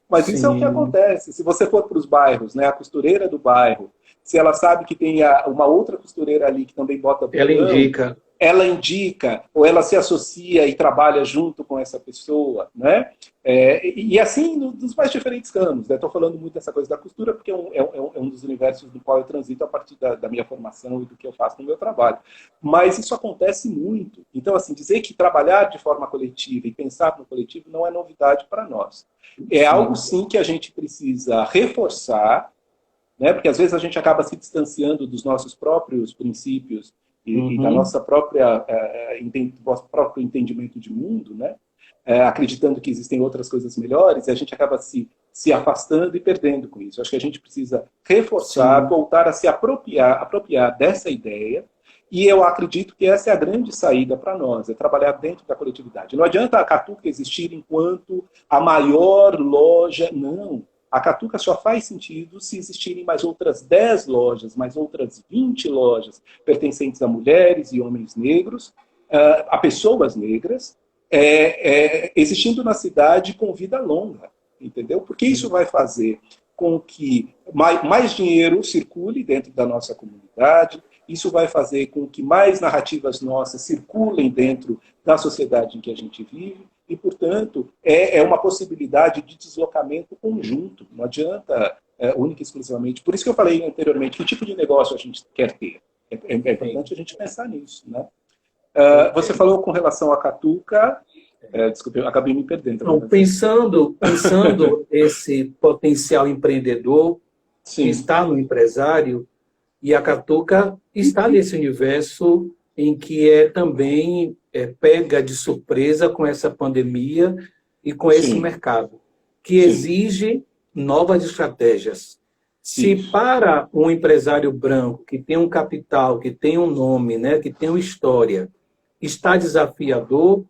Mas isso é o que acontece. Se você for para os bairros, né, a costureira do bairro, se ela sabe que tem uma outra costureira ali que também bota botão, ela indica, ou ela se associa e trabalha junto com essa pessoa, né? E assim, nos mais diferentes campos. Estou falando muito dessa coisa da costura, porque é um dos universos no qual eu transito a partir da minha formação e do que eu faço no meu trabalho. Mas isso acontece muito. Então, assim, dizer que trabalhar de forma coletiva e pensar no coletivo não é novidade para nós. É algo, sim, que a gente precisa reforçar, né? Porque às vezes a gente acaba se distanciando dos nossos próprios princípios e da nossa própria nosso próprio entendimento de mundo, né? Acreditando que existem outras coisas melhores, e a gente acaba se afastando e perdendo com isso. Acho que a gente precisa reforçar, voltar a se apropriar dessa ideia, e eu acredito que essa é a grande saída para nós, é trabalhar dentro da coletividade. Não adianta a Catuca existir enquanto a maior loja, não. A Catuca só faz sentido se existirem mais outras 10 lojas, mais outras 20 lojas pertencentes a mulheres e homens negros, a pessoas negras, existindo na cidade com vida longa, entendeu? Porque isso vai fazer com que mais dinheiro circule dentro da nossa comunidade, isso vai fazer com que mais narrativas nossas circulem dentro da sociedade em que a gente vive, e, portanto, é uma possibilidade de deslocamento conjunto. Não adianta única e exclusivamente. Por isso que eu falei anteriormente, que tipo de negócio a gente quer ter. É importante a gente pensar nisso, né? Você falou com relação à Catuca. Desculpe, eu acabei me perdendo. Não, pensando esse potencial empreendedor que está no empresário, e a Catuca está nesse universo em que também pega de surpresa com essa pandemia e com esse mercado, que exige novas estratégias. Se para um empresário branco que tem um capital, que tem um nome, né, que tem uma história, está desafiador,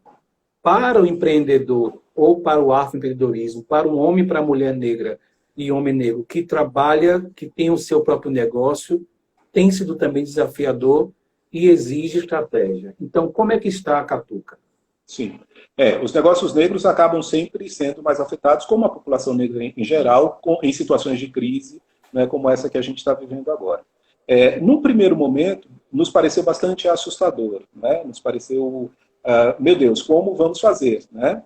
para o empreendedor ou para o afroempreendedorismo, para um homem e para a mulher negra e homem negro que trabalha, que tem o seu próprio negócio, tem sido também desafiador e exige estratégia. Então, como é que está a Catuca? Sim. Os negócios negros acabam sempre sendo mais afetados, como a população negra em geral, em situações de crise, né, como essa que a gente está vivendo agora. Num primeiro momento, nos pareceu bastante assustador, né? Nos pareceu, meu Deus, como vamos fazer? Né?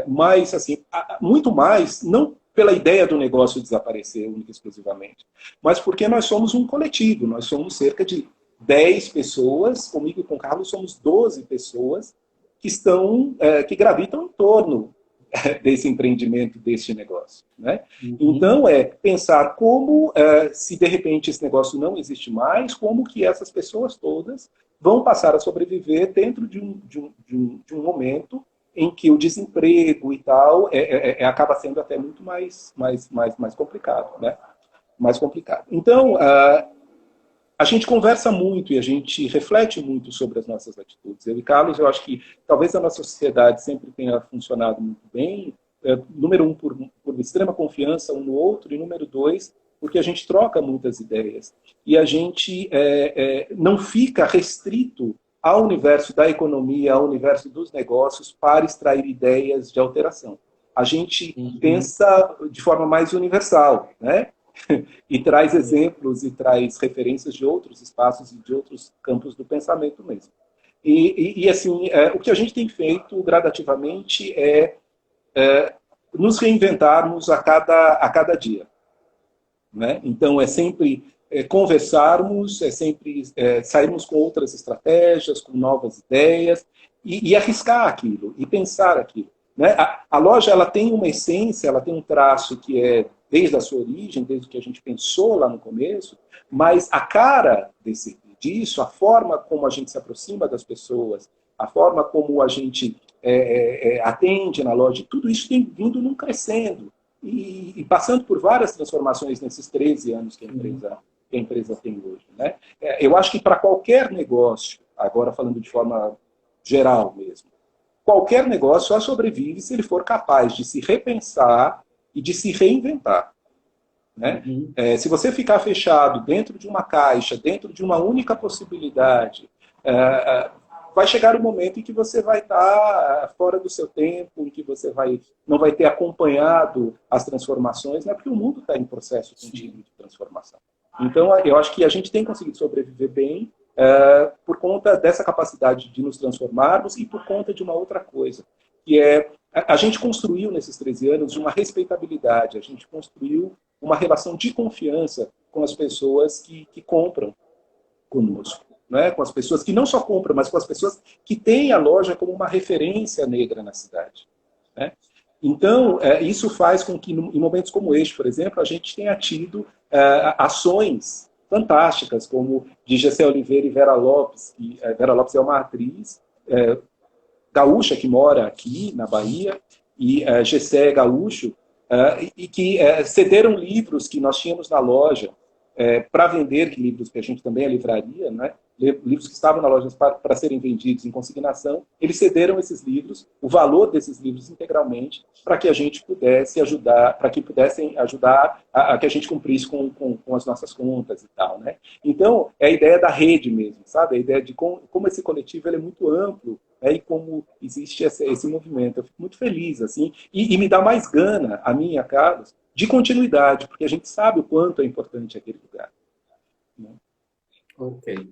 Mas, assim, muito mais, não pela ideia do negócio desaparecer única e exclusivamente, mas porque nós somos um coletivo, nós somos cerca de 10 pessoas, comigo e com o Carlos somos 12 pessoas que gravitam em torno desse empreendimento, deste negócio. Né? Então, pensar como, se de repente esse negócio não existe mais, como que essas pessoas todas vão passar a sobreviver dentro de um momento em que o desemprego e tal acaba sendo até muito mais complicado. Né? Mais complicado. Então, a gente conversa muito e a gente reflete muito sobre as nossas atitudes. Eu e Carlos, eu acho que talvez a nossa sociedade sempre tenha funcionado muito bem. Número um, por extrema confiança um no outro, e número dois, porque a gente troca muitas ideias. E a gente não fica restrito ao universo da economia, ao universo dos negócios, para extrair ideias de alteração. A gente pensa de forma mais universal, né? E traz exemplos e traz referências de outros espaços e de outros campos do pensamento mesmo. E assim, o que a gente tem feito gradativamente é nos reinventarmos a cada dia. Né? Então, é sempre conversarmos, é sempre sairmos com outras estratégias, com novas ideias, e arriscar aquilo, e pensar aquilo. Né? A loja ela tem uma essência, ela tem um traço que é desde a sua origem, desde o que a gente pensou lá no começo, mas a cara disso, a forma como a gente se aproxima das pessoas, a forma como a gente atende na loja, tudo isso tem vindo num crescendo e passando por várias transformações nesses 13 anos que a empresa tem hoje. Né? Eu acho que para qualquer negócio, agora falando de forma geral mesmo, qualquer negócio só sobrevive se ele for capaz de se repensar e de se reinventar. Né? Se você ficar fechado dentro de uma caixa, dentro de uma única possibilidade, vai chegar o momento em que você vai estar fora do seu tempo, em que você não vai ter acompanhado as transformações, né? Porque o mundo está em processo contínuo de transformação. Então, eu acho que a gente tem conseguido sobreviver bem por conta dessa capacidade de nos transformarmos e por conta de uma outra coisa, que é a gente construiu nesses 13 anos uma respeitabilidade, a gente construiu uma relação de confiança com as pessoas que compram conosco, né? Com as pessoas que não só compram, mas com as pessoas que têm a loja como uma referência negra na cidade, né? Então, isso faz com que, em momentos como este, por exemplo, a gente tenha tido ações fantásticas, como de Gessé Oliveira e Vera Lopes. Vera Lopes é uma atriz gaúcha que mora aqui na Bahia, e Gessé é gaúcho, e que cederam livros que nós tínhamos na loja para vender, que livros que a gente também é livraria, né? Livros que estavam na loja para serem vendidos em consignação, eles cederam esses livros, o valor desses livros integralmente, para que a gente pudesse ajudar, para que pudessem ajudar a que a gente cumprisse com as nossas contas e tal, né? Então, é a ideia da rede mesmo, sabe? A ideia de como esse coletivo ele é muito amplo, né? E como existe esse movimento. Eu fico muito feliz, assim, e me dá mais gana, a mim e a Carlos, de continuidade, porque a gente sabe o quanto é importante aquele lugar, né? Ok.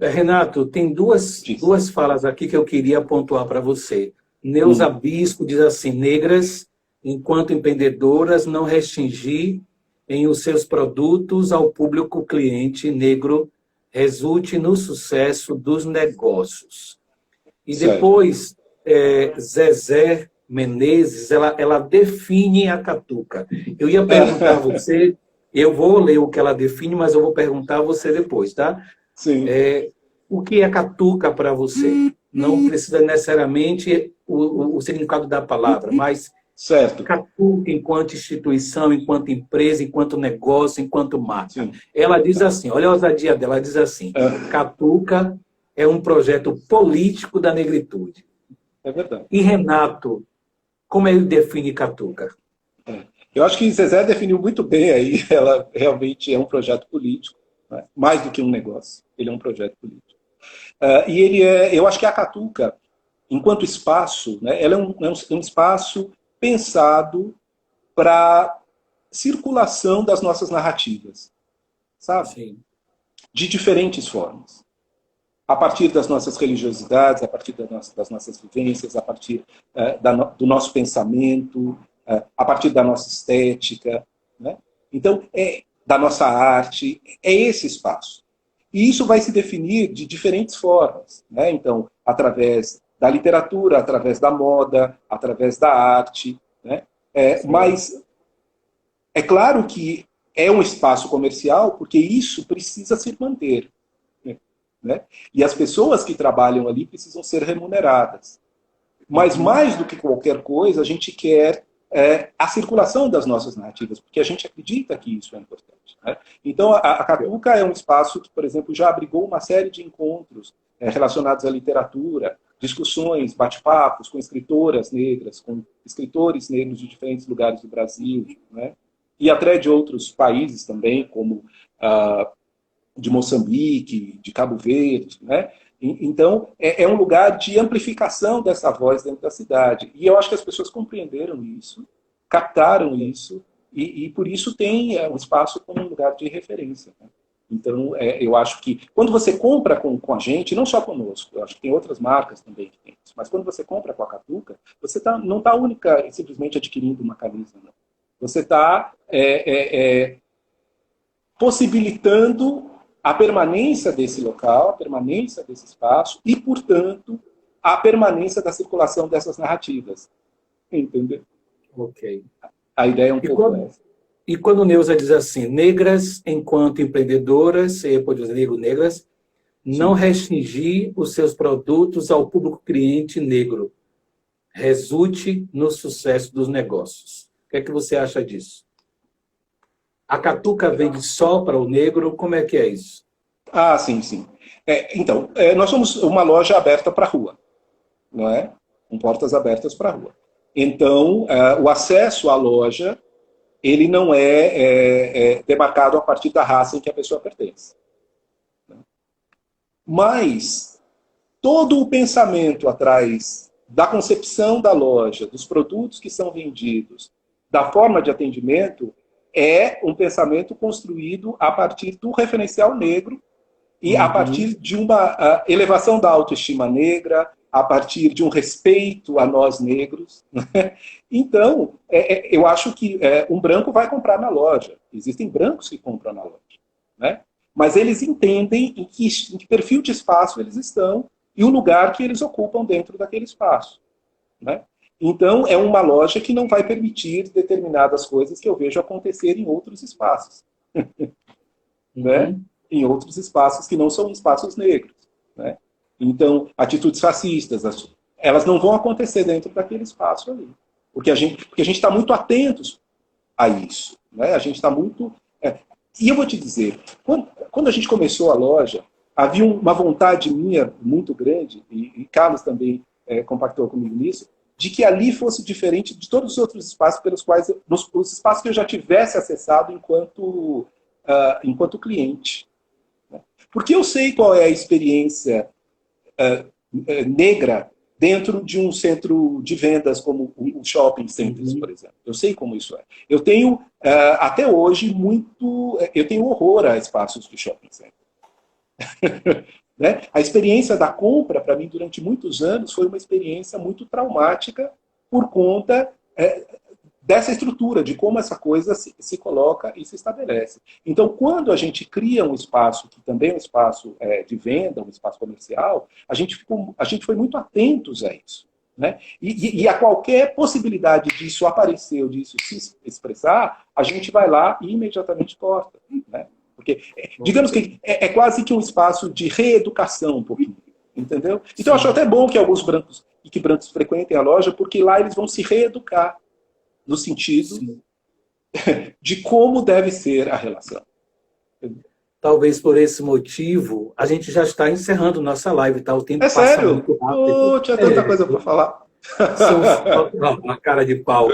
Renato, tem duas falas aqui que eu queria pontuar para você. Neuza Bispo diz assim: negras, enquanto empreendedoras, não restringir em os seus produtos ao público cliente negro, resulte no sucesso dos negócios. E depois, Zezé Menezes, ela define a catuca. Eu ia perguntar a você, eu vou ler o que ela define, mas eu vou perguntar a você depois, tá? Sim. O que é catuca para você? Não precisa necessariamente o significado da palavra, mas certo. Catuca enquanto instituição, enquanto empresa, enquanto negócio, enquanto marca. Sim. Ela diz assim, olha a ousadia dela, ela diz assim, Catuca é um projeto político da negritude. É verdade. E Renato, como ele define Catuca? Eu acho que Zezé definiu muito bem aí, ela realmente é um projeto político, né? Mais do que um negócio, ele é um projeto político. E eu acho que a Catuca, enquanto espaço, né, ela é um espaço pensado para circulação das nossas narrativas, sabe? Sim. De diferentes formas. A partir das nossas religiosidades, a partir das nossas vivências, a partir do nosso pensamento, a partir da nossa estética, né? Então, da nossa arte, é esse espaço. E isso vai se definir de diferentes formas, né? Então, através da literatura, através da moda, através da arte, né? Mas é claro que é um espaço comercial, porque isso precisa se manter, né? E as pessoas que trabalham ali precisam ser remuneradas. Mas mais do que qualquer coisa, a gente quer a circulação das nossas narrativas, porque a gente acredita que isso é importante, né? Então, a Catuca é um espaço que, por exemplo, já abrigou uma série de encontros relacionados à literatura, discussões, bate-papos com escritoras negras, com escritores negros de diferentes lugares do Brasil, né? E até de outros países também, como de Moçambique, de Cabo Verde, né? Então, é um lugar de amplificação dessa voz dentro da cidade. E eu acho que as pessoas compreenderam isso, captaram isso, e por isso tem um espaço como um lugar de referência, né? Então, eu acho que quando você compra com a gente, não só conosco, eu acho que tem outras marcas também que tem isso, mas quando você compra com a Catuca, você não está única simplesmente adquirindo uma camisa, não. Você está possibilitando a permanência desse local, a permanência desse espaço e, portanto, a permanência da circulação dessas narrativas. Entendeu? Ok. A ideia é um pouco essa. E quando Neuza diz assim, negras enquanto empreendedoras, você pode dizer negras, não restringir os seus produtos ao público cliente negro, resulte no sucesso dos negócios. O que é que você acha disso? A Catuca vende só para o negro? Como é que é isso? Ah, sim, sim. Então, nós somos uma loja aberta para a rua, não é? Com portas abertas para a rua. Então, o acesso à loja, ele não é demarcado a partir da raça em que a pessoa pertence. Mas todo o pensamento atrás da concepção da loja, dos produtos que são vendidos, da forma de atendimento, é um pensamento construído a partir do referencial negro e a partir de uma elevação da autoestima negra, a partir de um respeito a nós negros. Então, eu acho que um branco vai comprar na loja. Existem brancos que compram na loja, né? Mas eles entendem em que perfil de espaço eles estão e o lugar que eles ocupam dentro daquele espaço, né? Então, é uma loja que não vai permitir determinadas coisas que eu vejo acontecer em outros espaços. Né? Em outros espaços que não são espaços negros, né? Então, atitudes racistas, elas não vão acontecer dentro daquele espaço ali. Porque a gente está muito atentos a isso, né? A gente está muito... E eu vou te dizer, quando a gente começou a loja, havia uma vontade minha muito grande, e Carlos também compactou comigo nisso, de que ali fosse diferente de todos os outros espaços pelos quais... os espaços que eu já tivesse acessado enquanto cliente. Porque eu sei qual é a experiência negra dentro de um centro de vendas como o shopping centers, por exemplo. Eu sei como isso é. Eu tenho, até hoje, eu tenho horror a espaços de shopping center. Né? A experiência da compra, para mim, durante muitos anos, foi uma experiência muito traumática por conta dessa estrutura, de como essa coisa se coloca e se estabelece. Então, quando a gente cria um espaço, que também é um espaço de venda, um espaço comercial, a gente foi muito atentos a isso, né? E a qualquer possibilidade disso aparecer ou disso se expressar, a gente vai lá e imediatamente corta, né? Porque, digamos que é quase que um espaço de reeducação, um pouquinho, entendeu? Então, eu acho até bom que alguns brancos frequentem a loja, porque lá eles vão se reeducar, no sentido de como deve ser a relação. Talvez por esse motivo, a gente já está encerrando nossa live, tá? O tempo passa sério? muito rápido. Tinha tanta coisa para falar. Uma cara de pau.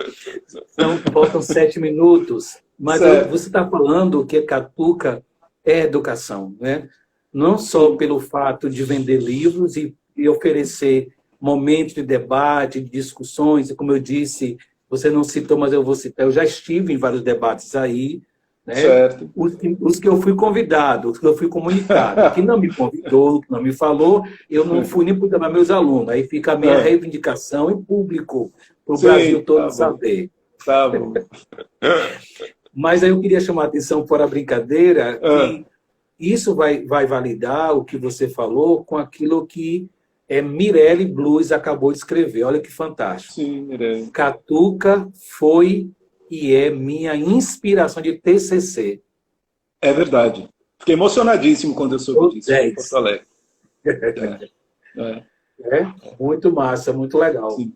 Faltam 7 minutos. Mas você está falando que Catuca é educação, né? Não só pelo fato de vender livros e oferecer momentos de debate, de discussões, e como eu disse... Você não citou, mas eu vou citar. Eu já estive em vários debates aí, né? Certo. Os que eu fui convidado, os que eu fui comunicado. Que não me convidou, que não me falou, eu não fui nem para meus alunos. Aí fica a minha reivindicação em público, para o Brasil todo saber. Tá bom. Mas aí eu queria chamar a atenção, fora a brincadeira, que isso vai validar o que você falou com aquilo que Mirelle Blues acabou de escrever. Olha que fantástico. Sim, Mirelle. Catuca foi e é minha inspiração de TCC. É verdade. Fiquei emocionadíssimo quando eu soube disso em Porto Alegre. Muito massa, muito legal. Sim.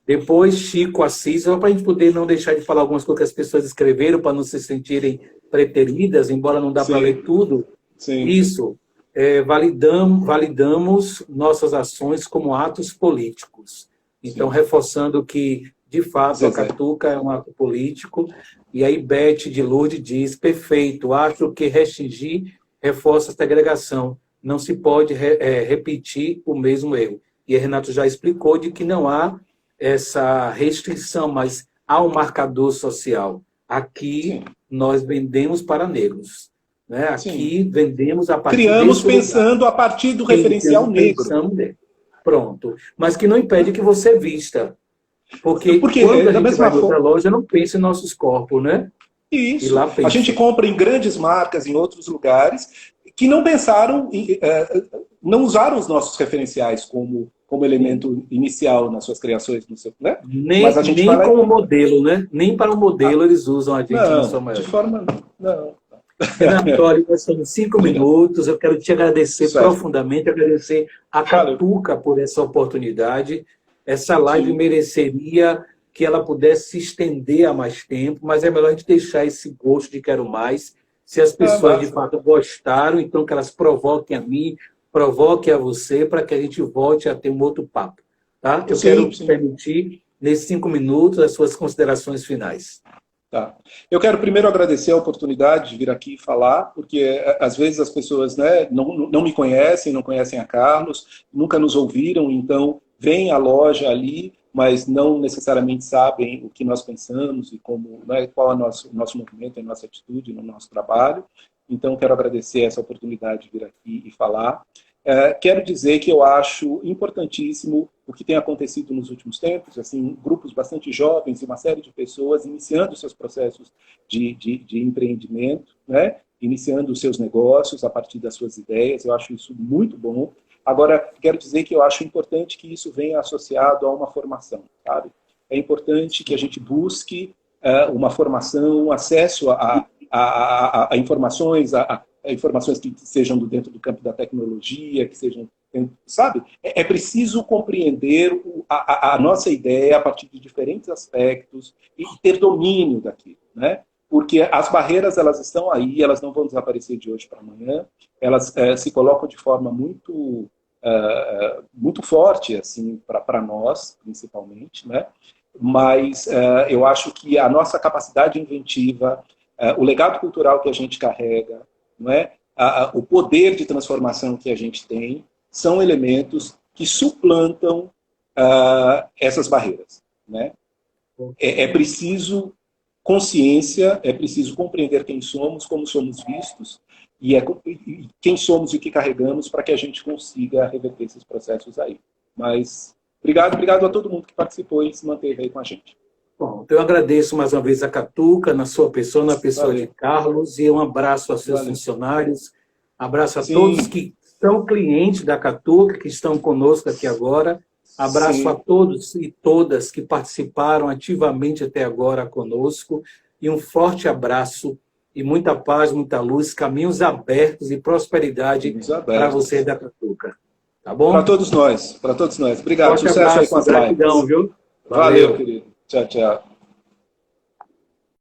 Depois, Chico Assis, só para a gente poder não deixar de falar algumas coisas que as pessoas escreveram para não se sentirem preteridas, embora não dá para ler tudo. Sim. Isso. Validamos nossas ações como atos políticos. Então, reforçando que, de fato, a Catuca é um ato político. E aí, Beth de Lourdes diz, perfeito, acho que restringir reforça a segregação. Não se pode repetir o mesmo erro. E a Renato já explicou de que não há essa restrição, mas há um marcador social. Aqui, nós vendemos para negros. Né? Aqui vendemos a partir criamos pensando a partir do referencial negro. Pronto. Mas que não impede que você vista. Porque quando a gente vai em outra loja, não pensa em nossos corpos, né? Isso. E lá a gente compra em grandes marcas, em outros lugares, que não pensaram, não usaram os nossos referenciais como elemento inicial nas suas criações, no seu, né? Nem como modelo, né? Nem para o modelo eles usam a gente na sua maioria. De forma não. Renato, nós estamos 5 minutos. Eu quero te agradecer profundamente, agradecer a Catuca por essa oportunidade. Essa live mereceria que ela pudesse se estender a mais tempo, mas é melhor a gente deixar esse gosto de quero mais. Se as pessoas de fato gostaram, então que elas provoquem a mim, provoquem a você, para que a gente volte a ter um outro papo. Tá? Eu quero permitir, nesses 5 minutos, as suas considerações finais. Tá. Eu quero primeiro agradecer a oportunidade de vir aqui falar, porque às vezes as pessoas, né, não me conhecem, não conhecem a Carlos, nunca nos ouviram, então vêm à loja ali, mas não necessariamente sabem o que nós pensamos e como, né, qual é o nosso movimento, a nossa atitude no nosso trabalho. Então quero agradecer essa oportunidade de vir aqui e falar. Quero dizer que eu acho importantíssimo o que tem acontecido nos últimos tempos, assim, grupos bastante jovens e uma série de pessoas iniciando seus processos de empreendimento, né? Iniciando os seus negócios a partir das suas ideias. Eu acho isso muito bom. Agora, quero dizer que eu acho importante que isso venha associado a uma formação, sabe? É importante que a gente busque uma formação, acesso a informações, informações que sejam dentro do campo da tecnologia, que sejam, sabe? É preciso compreender a nossa ideia a partir de diferentes aspectos e ter domínio daquilo, né? Porque as barreiras, elas estão aí, elas não vão desaparecer de hoje para amanhã, elas se colocam de forma muito forte, assim, para nós, principalmente, né? Mas eu acho que a nossa capacidade inventiva, o legado cultural que a gente carrega, não é? O poder de transformação que a gente tem, são elementos que suplantam essas barreiras, né? É preciso consciência, é preciso compreender quem somos, como somos vistos, e quem somos e o que carregamos para que a gente consiga reverter esses processos aí. Mas obrigado a todo mundo que participou e se manteve aí com a gente. Bom, então eu agradeço mais uma vez a Catuca, na sua pessoa, na pessoa de Carlos, e um abraço aos seus funcionários, abraço a todos que são clientes da Catuca, que estão conosco aqui agora, abraço a todos e todas que participaram ativamente até agora conosco, e um forte abraço, e muita paz, muita luz, caminhos abertos e prosperidade para você da Catuca. Tá bom? Para todos nós, para todos nós. Obrigado, forte sucesso abraço, aí com as gratidão, lives. Viu? Valeu, querido. Tchau, tchau.